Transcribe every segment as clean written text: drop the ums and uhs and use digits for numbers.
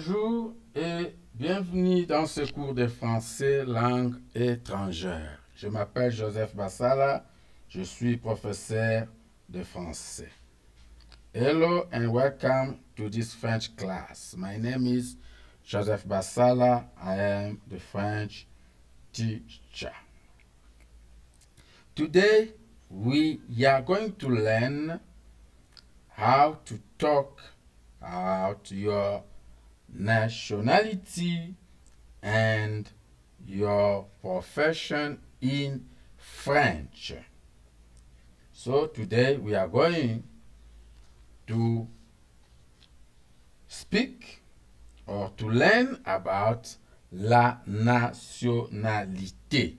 Bonjour et bienvenue dans ce cours de français langue étrangère. Je m'appelle Joseph Bassala, je suis professeur de français. Hello and welcome to this French class. My name is Joseph Bassala. I am the French teacher. Today we are going to learn how to talk about your nationality and your profession in French. So today we are going to speak or to learn about la nationalité.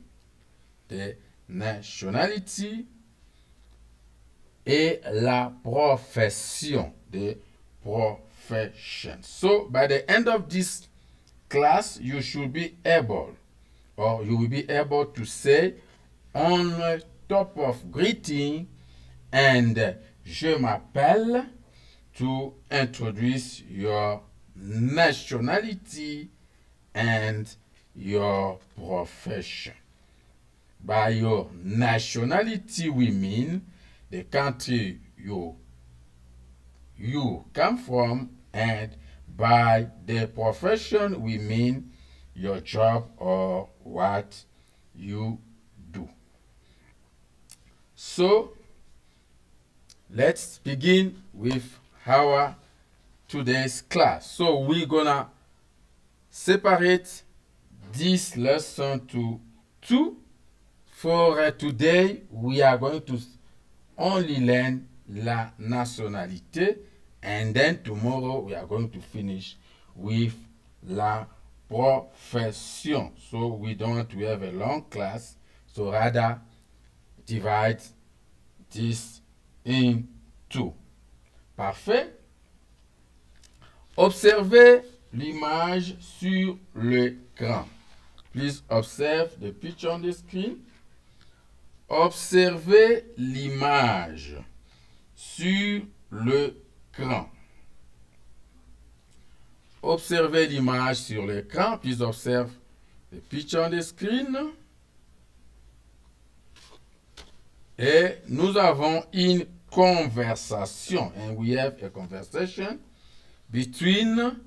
The nationality et la profession. The profession. So by the end of this class, you should be able, or you will be able to say on top of greeting and je m'appelle to introduce your nationality and your profession. By your nationality, we mean the country you come from, and by the profession, we mean your job or what you do. So, let's begin with our today's class. So, we're gonna separate this lesson to two. For today, we are going to only learn la nationalité, and then tomorrow we are going to finish with la profession. So we don't want to have a long class, so rather divide this in two. Parfait. Observez l'image sur l'écran. Please observe the picture on the screen. Observez l'image sur l'écran. Observez l'image sur l'écran. Please observe the picture on the screen. Et nous avons une conversation. And we have a conversation between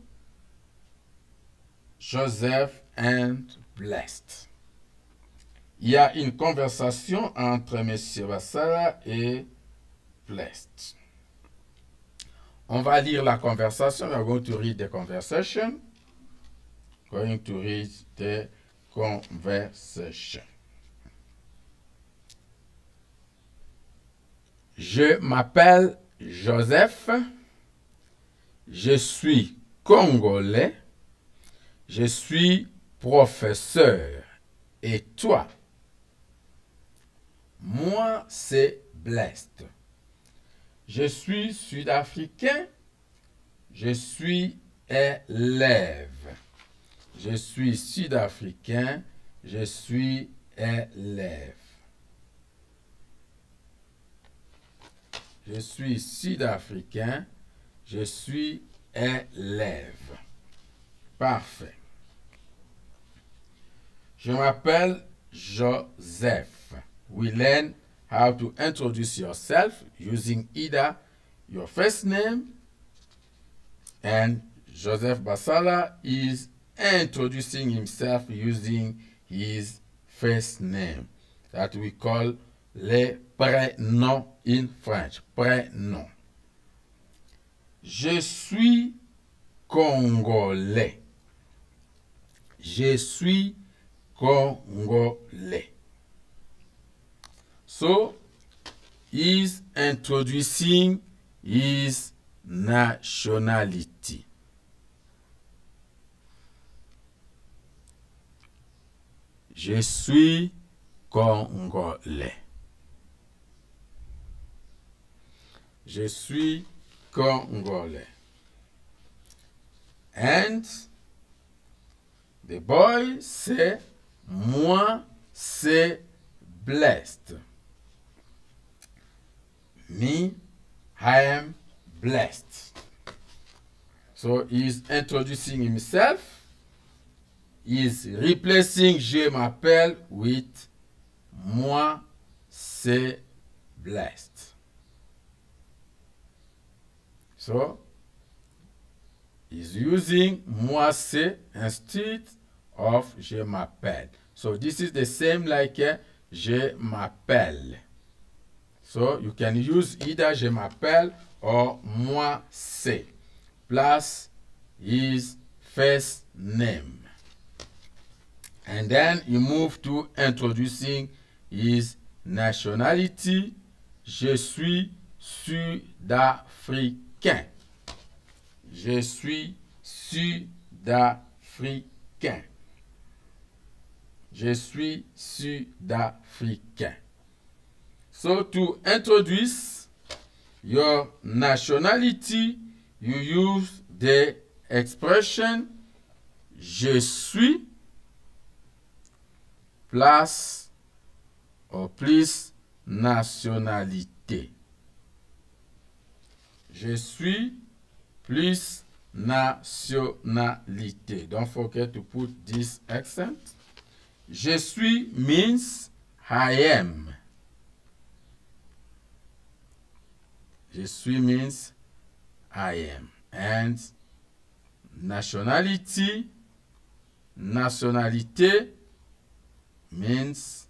Joseph and Blessed. Il y a une conversation entre M. Bassala et Blessed. On va lire la conversation. We are going to read the conversation. Going to read the conversation. Je m'appelle Joseph. Je suis congolais. Je suis professeur. Et toi? Moi, c'est Blessed. Je suis sud-africain. Je suis élève. Je suis sud-africain. Je suis élève. Je suis sud-africain. Je suis élève. Parfait. Je m'appelle Joseph. We learn how to introduce yourself using either your first name, and Joseph Bassala is introducing himself using his first name that we call les prénoms in French. Prénom. Je suis congolais. Je suis congolais. So, he's introducing his nationality. Je suis congolais. Je suis congolais. And the boy say, moi, c'est Blessed. Me, I am blessed. So he's introducing himself. He's replacing je m'appelle with moi c'est blessed. So he's using moi c'est instead of je m'appelle. So this is the same like je m'appelle. So you can use either je m'appelle or moi c'est plus his first name. And then you move to introducing his nationality. Je suis sud-africain. Je suis sud-africain. Je suis sud-africain. So to introduce your nationality, you use the expression je suis plus or plus nationalité. Je suis plus nationalité. Don't forget to put this accent. Je suis means I am. Je suis means I am. And nationality, nationalité means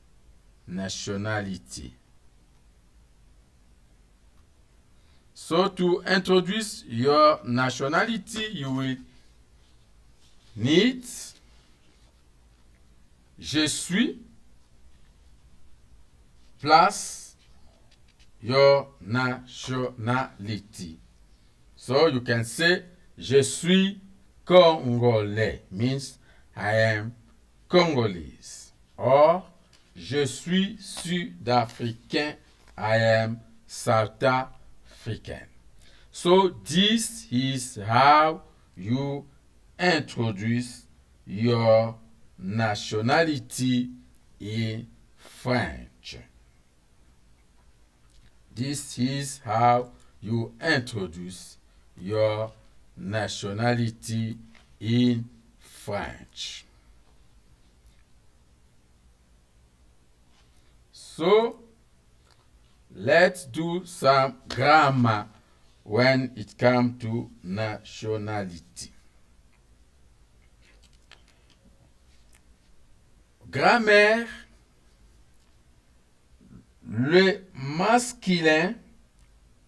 nationality. So to introduce your nationality, you will need je suis plus your nationality. So you can say je suis Congolais means I am Congolese. Or je suis Sud-Africain, I am South African. So this is how you introduce your nationality in French. This is how you introduce your nationality in French. So let's do some grammar when it comes to nationality. Grammaire, le masculin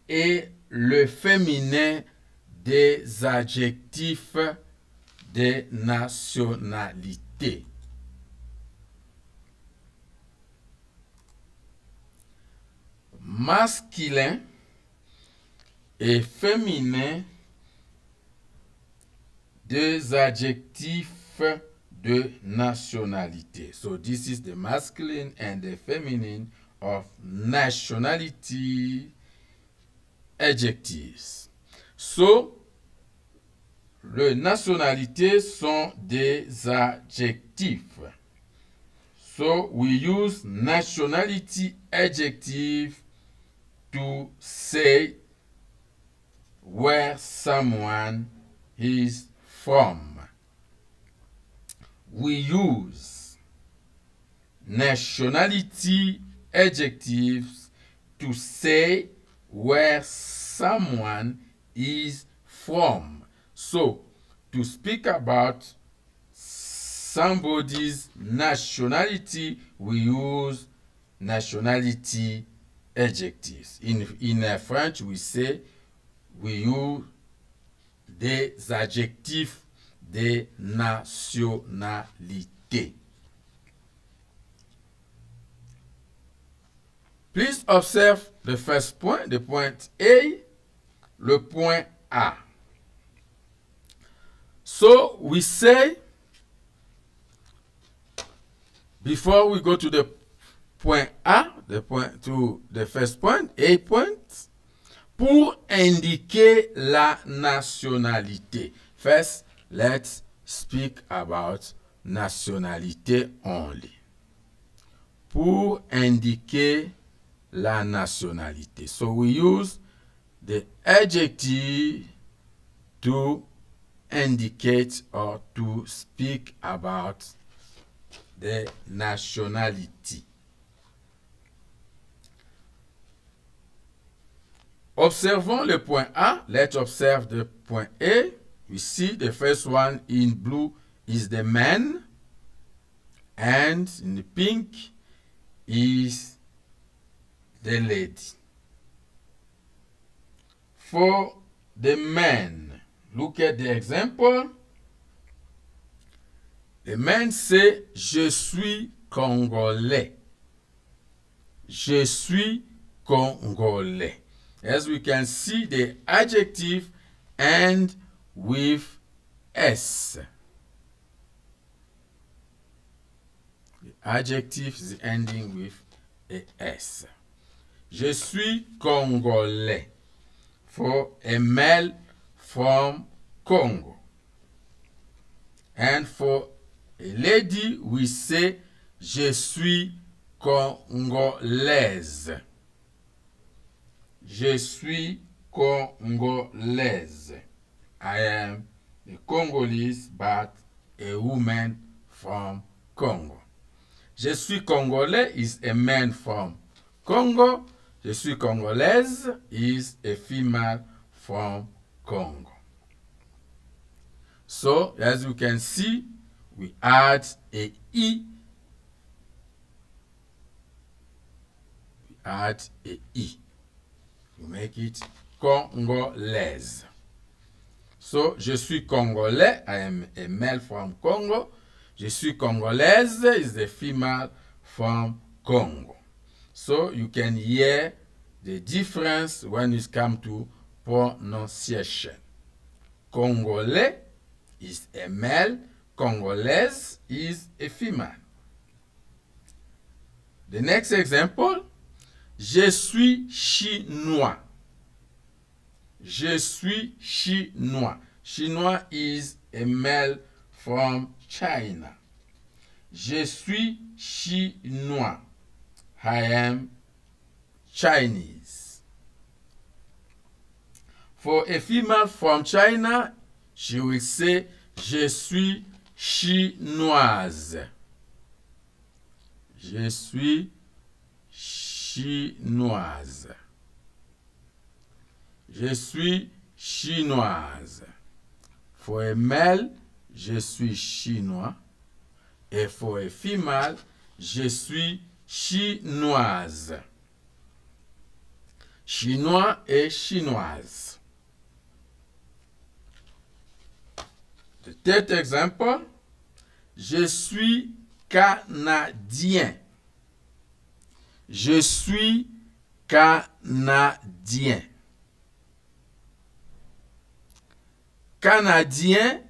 et le féminin des adjectifs de nationalité. Masculin et féminin des adjectifs de nationalité. So this is the masculine and the feminine of nationality adjectives. So, les nationalités sont des adjectifs. So, we use nationality adjective to say where someone is from. We use nationality adjectives to say where someone is from. So, to speak about somebody's nationality, we use nationality adjectives. In French, we say we use des adjectifs de nationalité. Please observe the first point, the point A, le point A. So we say, before we go to the point A, the first point, A point, pour indiquer la nationalité. First, let's speak about nationalité only. Pour indiquer la nationalité. So we use the adjective to indicate or to speak about the nationality. Observons le point A. Let's observe the point A. We see the first one in blue is the man, and in the pink is the lady. For the man, look at the example. The man say, je suis congolais. Je suis congolais. As we can see, the adjective end with S. The adjective is ending with a S. Je suis congolais. For a male from Congo. And for a lady, we say, je suis congolaise. Je suis congolaise. I am a Congolese, but a woman from Congo. Je suis congolais is a man from Congo. Je suis congolaise is a female from Congo. So, as you can see, we add a E. We add a E. We make it Congolaise. So, je suis congolais. I am a male from Congo. Je suis congolaise is the female from Congo. So, you can hear the difference when it comes to pronunciation. Congolais is a male. Congolaise is a female. The next example, je suis chinois. Je suis chinois. Chinois is a male from China. Je suis chinois. I am Chinese. For a female from China, she will say, je suis chinoise. Je suis chinoise. Je suis chinoise. For a male, je suis chinois. Et for a female, je suis chinoise. Chinois et chinoise. The third example, je suis canadien. Je suis canadien. Canadien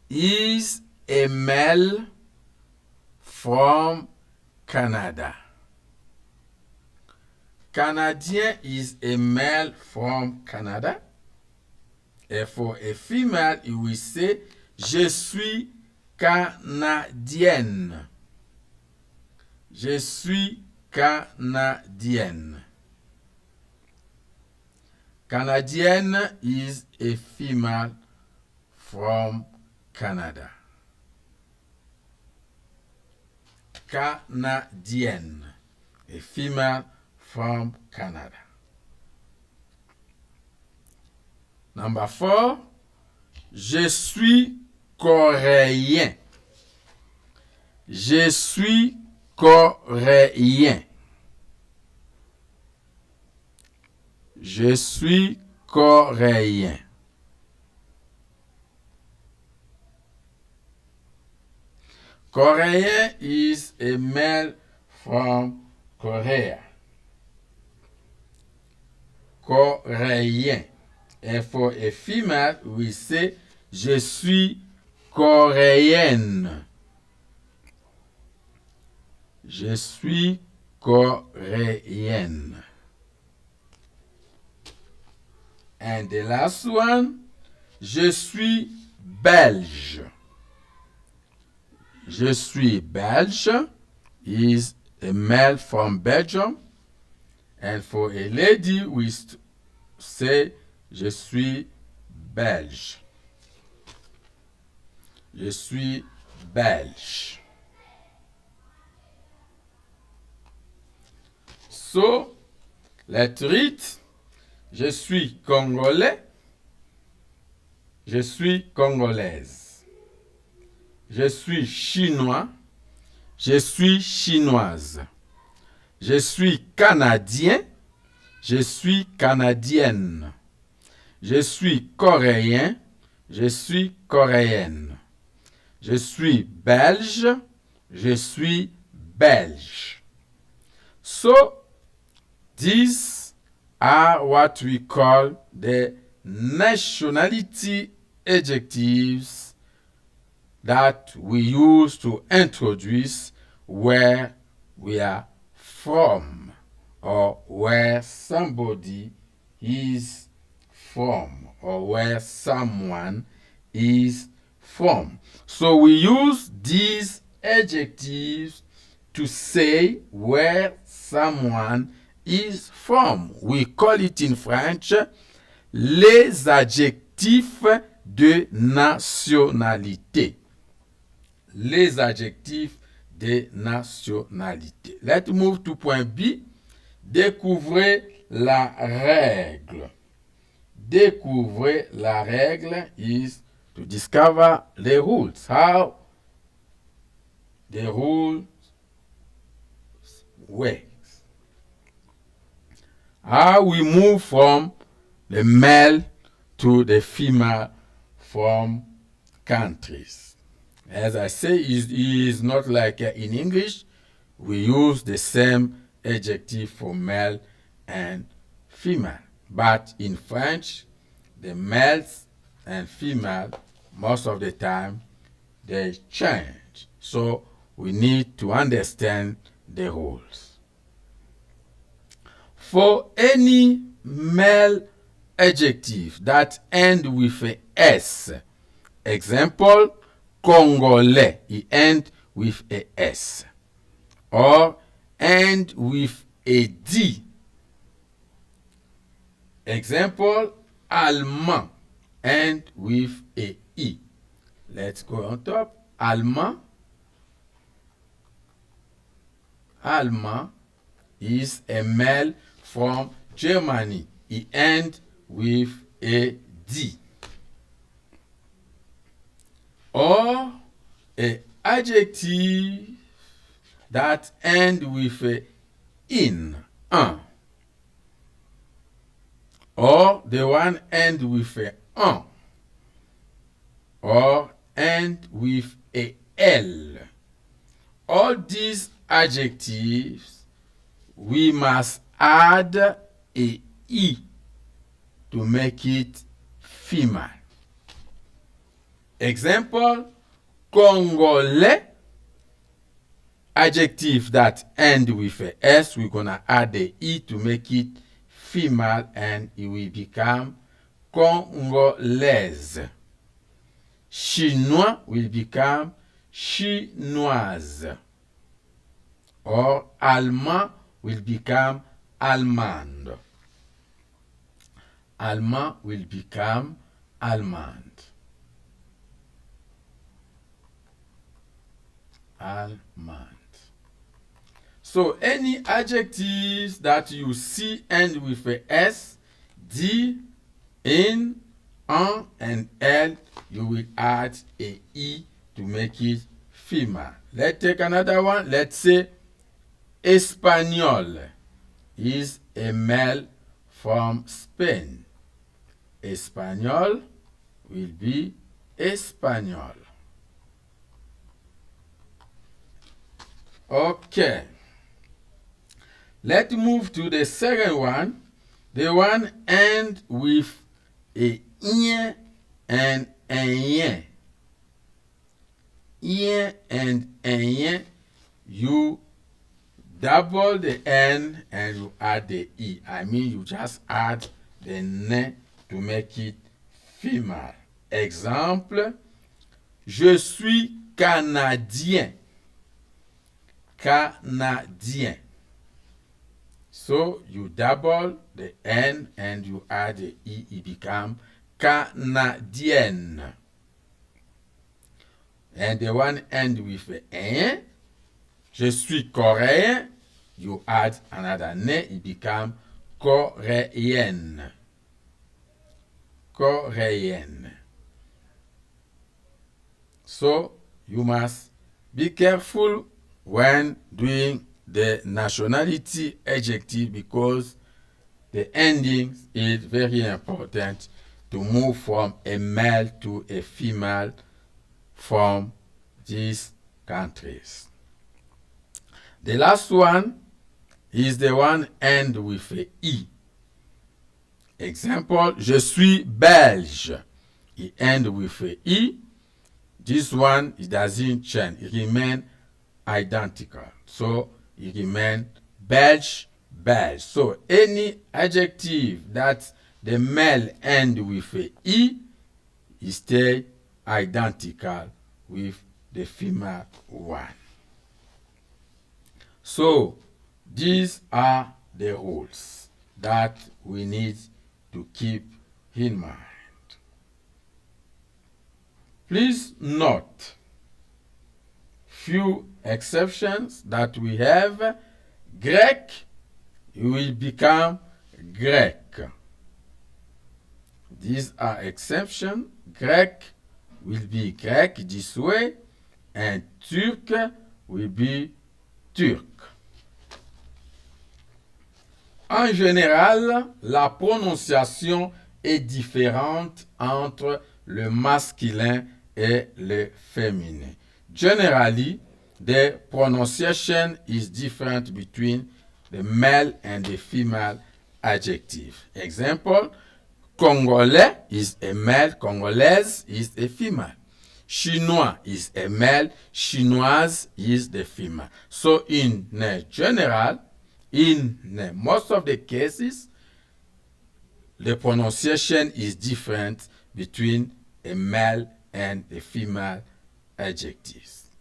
is a male from Canada. Canadien is a male from Canada. And for a female, you will say, je suis canadienne. Je suis canadienne. Canadienne is a female from Canada. Canadienne, a female from Canada. Number 4, je suis coréen. Je suis coréen. Je suis coréen. Korean is a male from Korea. Coréen. And for a female, we say, je suis coréenne. Je suis coréenne. And the last one, je suis belge. Je suis belge is a male from Belgium. And for a lady, we say, je suis belge. Je suis belge. So, let's read. Je suis congolais. Je suis congolaise. Je suis chinois. Je suis chinoise. Je suis canadien. Je suis canadienne. Je suis coréen. Je suis coréenne. Je suis belge. Je suis belge. So, these are what we call the nationality adjectives that we use to introduce where we are from or where somebody is from or where someone is from. So we use these adjectives to say where someone is from. We call it in French les adjectifs de nationalité. Les adjectifs de nationalité. Let's move to point B. Découvrez la règle. Découvrez la règle is to discover the rules. How the rules works. How we move from the male to the female from countries. As I say, it is not like in English. We use the same adjective for male and female. But in French, the males and female, most of the time, they change. So we need to understand the rules. For any male adjective that end with a S, example, Congolais, it end with a S. Or end with a D. Example, Allemand, end with a E. Let's go on top. Allemand. Allemand is a male from Germany. It ends with a D. Or an adjective that ends with a in, un. Or the one end with a on. Or end with a L. All these adjectives, we must add a E to make it female. Example, Congolais, adjective that end with a S, we're going to add the E to make it female and it will become Congolaise. Chinois will become chinoise. Or Allemand will become Allemande. Allemand will become Allemande. Allemande. So any adjectives that you see end with a S, D, in, on, and L, you will add a E to make it female. Let's take another one. Let's say Espagnol is a male from Spain. Espagnol will be Espagnol. Okay. Let's move to the second one. The one end with a ien and an yen. Ien and an yen, you double the N and you add the E. I mean, you just add the N to make it female. Exemple, je suis Canadien. Canadien. So you double the N and you add the E, it becomes Canadienne. and the one end with un. Je suis coréen. You add another ne, it becomes coréenne. Coréenne. So you must be careful when doing the nationality adjective because the ending is very important to move from a male to a female from these countries. The last one is the one end with a I. Example, je suis belge. It end with a I. This one, it doesn't change. It remains identical. So, it remains Belge, Belge. So, any adjective that the male end with a I, it stay identical with the female one. So, these are the rules that we need to keep in mind. Please note few exceptions that we have. Grec will become Grec. These are exceptions. Grec will be Grec this way, and Turk will be Turc. En général, la prononciation est différente entre le masculin et le féminin. Generally, the pronunciation is different between the male and the female adjective. Example, Congolais is a male, Congolaise is a female. Chinois is a male, Chinoise is the female. So in general, in most of the cases, the pronunciation is different between a male and a female adjectives.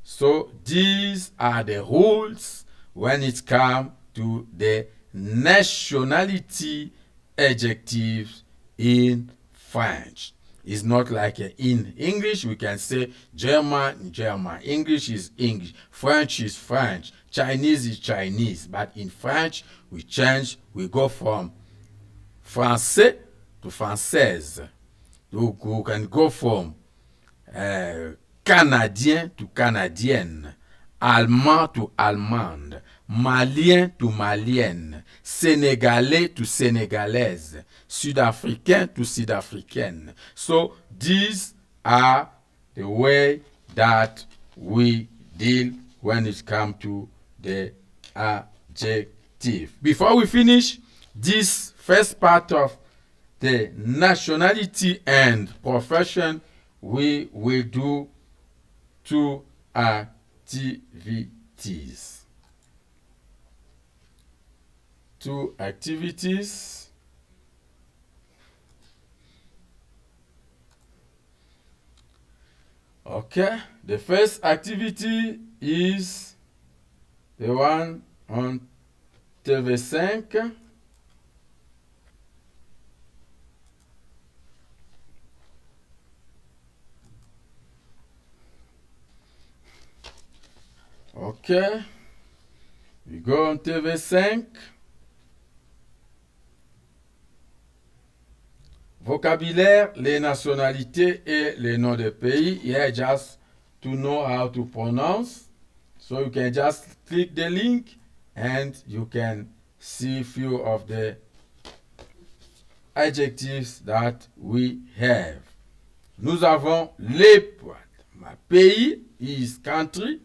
So these are the rules when it comes to the nationality adjectives in French. It's not like in English, we can say German, German. English is English. French is French. Chinese is Chinese. But in French, we change, we go from français to française. We can go from Canadien to Canadienne. Allemand to Allemande. Malien to Malienne. Sénégalais to Sénégalaise. Sud-Africain to Sud-Africaine. So these are the way that we deal when it comes to the adjective. Before we finish this first part of the nationality and profession, we will do two activities. Two activities. Okay, the first activity is the one on TV5. Okay, we go on TV5. Vocabulaire, les nationalités et les noms de pays. Yeah, just to know how to pronounce. So you can just click the link and you can see few of the adjectives that we have. Nous avons les pays is country,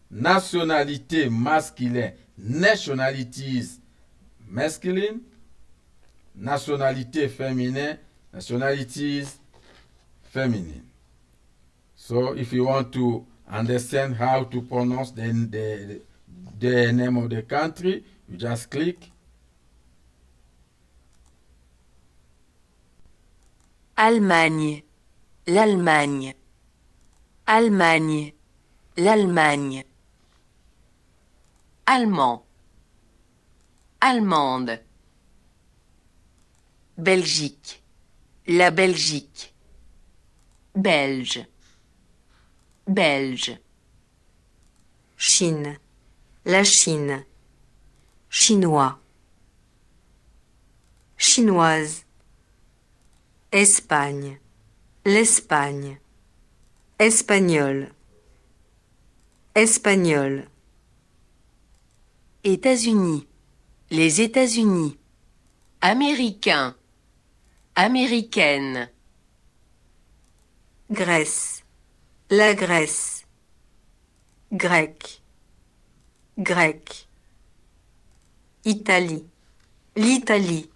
nationalité masculin, nationalities masculine, nationalité féminin, nationalities feminine. So if you want to understand how to pronounce the name of the country, you just click. Allemagne, l'Allemagne. Allemagne, l'Allemagne. Allemand, allemande. Belgique, la Belgique. Belge, belge, Chine, la Chine, chinois, chinoise, Espagne, l'Espagne, espagnol, espagnol, États-Unis, les États-Unis, américain, américaine, Grèce, la Grèce, grec, grec, Italie, l'Italie,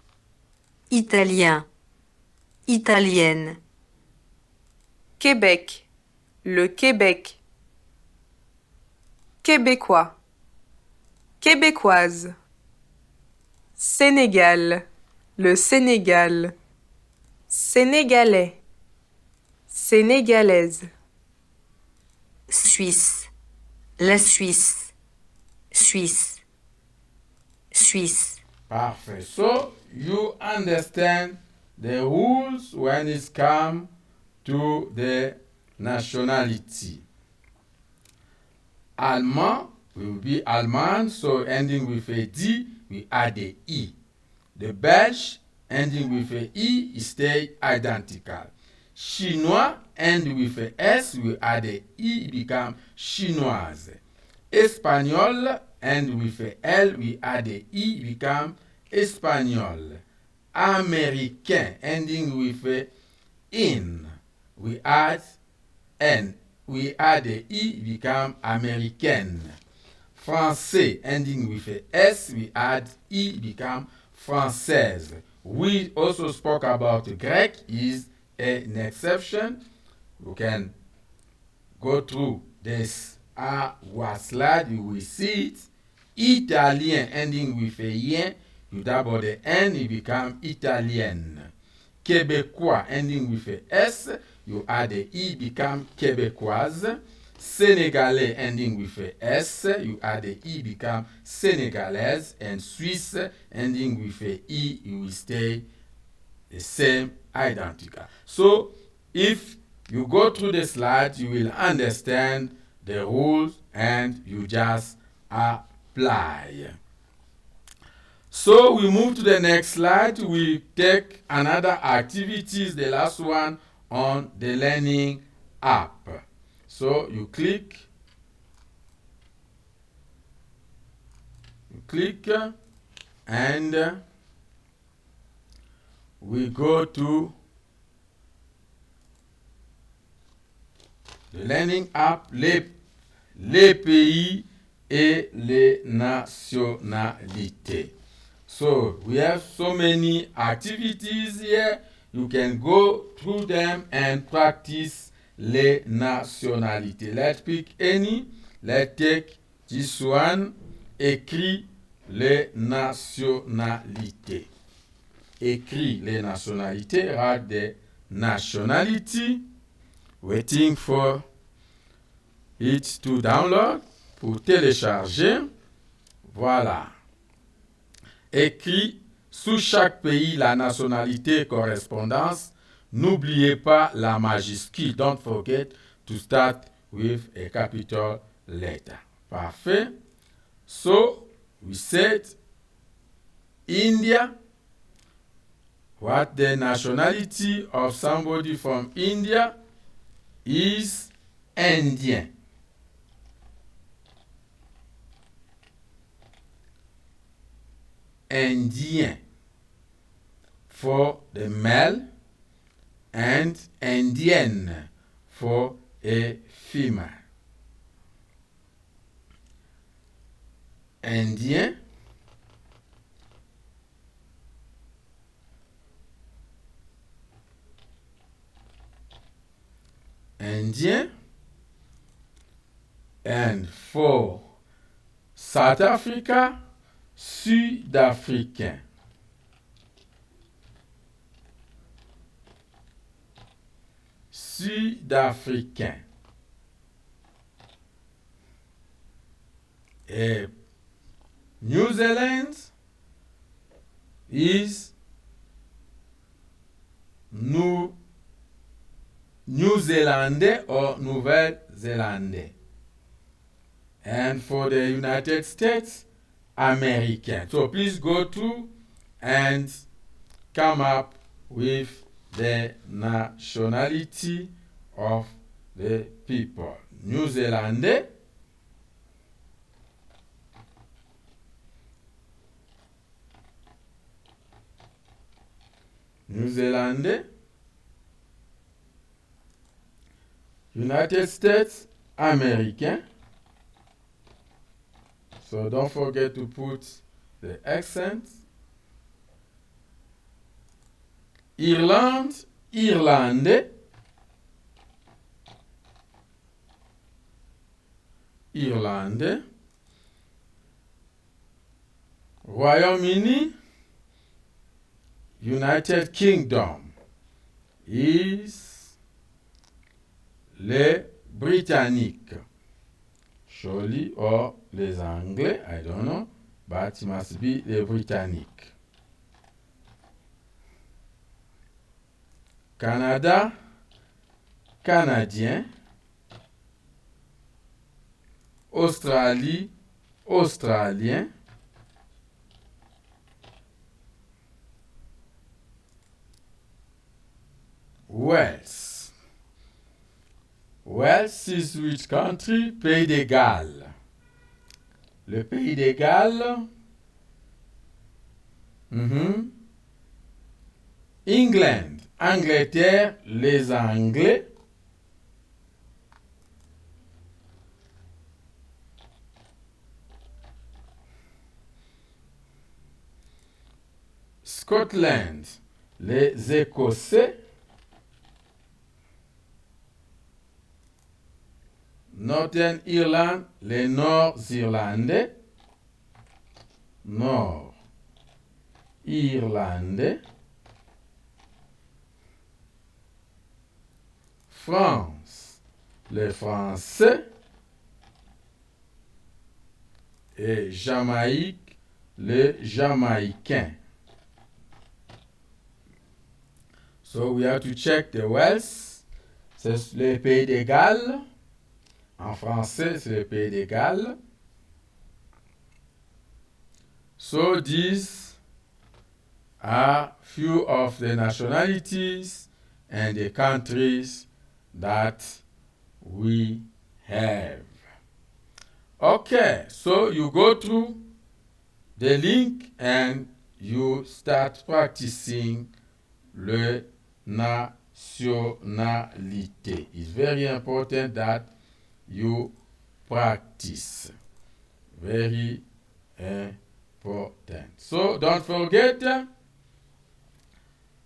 italien, italienne, Québec, le Québec. Québécois, québécoise. Sénégal, le Sénégal. Sénégalais, sénégalaise. Suisse, la Suisse, Suisse, Suisse. Parfait. So you understand the rules when it comes to the nationality. Allemand will be Allemand, so ending with a D, we add a E. The Belge ending with a E stay identical. Chinois ending with a S, we add a E, become chinoise. Espagnol end with a L, we add a E, become espagnol. Américain ending with a in, we add N, we add a E, become américaine. Français ending with a S, we add E, become française. We also spoke about Greek is an exception. You can go through this our slide, you will see it. Italien ending with a yen, you double the N, it become Italienne. Québécois ending with a S, you add a E, become Québécoise. Sénégalais ending with a S, you add a E, become Sénégalaise. And Swiss ending with a E, you will stay the same, identical. So if you go through the slide, you will understand the rules and you just apply. So we move to the next slide. We take another activities, the last one on the learning app. So you click and we go to the learning app, les pays et les nationalités. So we have so many activities here. You can go through them and practice les nationalités. Let's pick any. Let's take this one. Écris les nationalités. Écris les nationalités. Write the nationality. Waiting for it to download. Pour télécharger. Voilà. Écrit sous chaque pays la nationalité correspondance. N'oubliez pas la majuscule. Don't forget to start with a capital letter. Parfait. So we said India. What the nationality of somebody from India is Indien. Indien for the male and Indienne for a female. Indien, Indien, and for South Africa, Sud-Africain. Sud-Africain. Et New Zealand is New-Zélandais or Nouvelle Néo-Zélandais. And for the United States, American. So please go through and come up with the nationality of the people. New-Zélandais, New-Zélandais, United States, Américain. So don't forget to put the accent. Irlande, Irlandais. Irlandais. Royaume-Uni, United Kingdom is les Britanniques. Surely, or les Anglais, I don't know, but it must be les Britanniques. Canada, Canadien. Australie, Australien. Wales. Wales is which country? Pays de Galles. Le Pays de Galles. England. Angleterre, les Anglais. Scotland, les Écossais. Northern Ireland, les Nord-Irlandais. Nord-Irlandais. France, les Français. Et Jamaïque, les Jamaïcains. So we have to check the Wales. C'est le Pays de Galles. En français, c'est le Pays de Galles. So these are few of the nationalities and the countries that we have. Okay, so you go through the link and you start practicing le nationalité. It's very important that you practice. Very important. So don't forget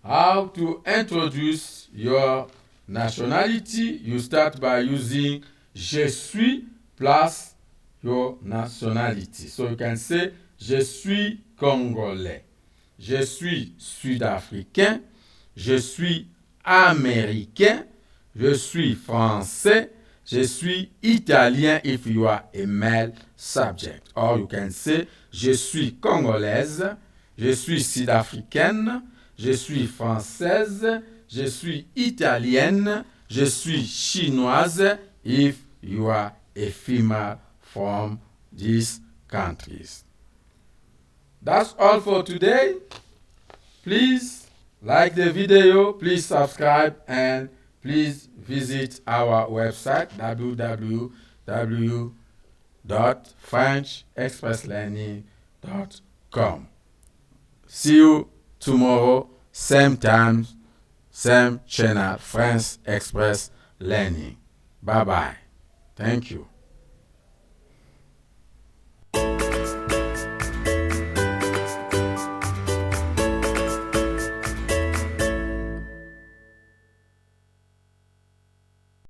how to introduce your nationality. You start by using je suis plus your nationality. So you can say je suis congolais, je suis sud-africain, je suis américain, je suis français, je suis italien if you are a male subject. Or you can say je suis congolaise, je suis sud-africaine, je suis française, je suis italienne, je suis chinoise if you are a female from these countries. That's all for today. Please like the video, please subscribe, and please visit our website www.frenchexpresslearning.com. See you tomorrow, same time, same channel, French Express Learning. Bye-bye. Thank you.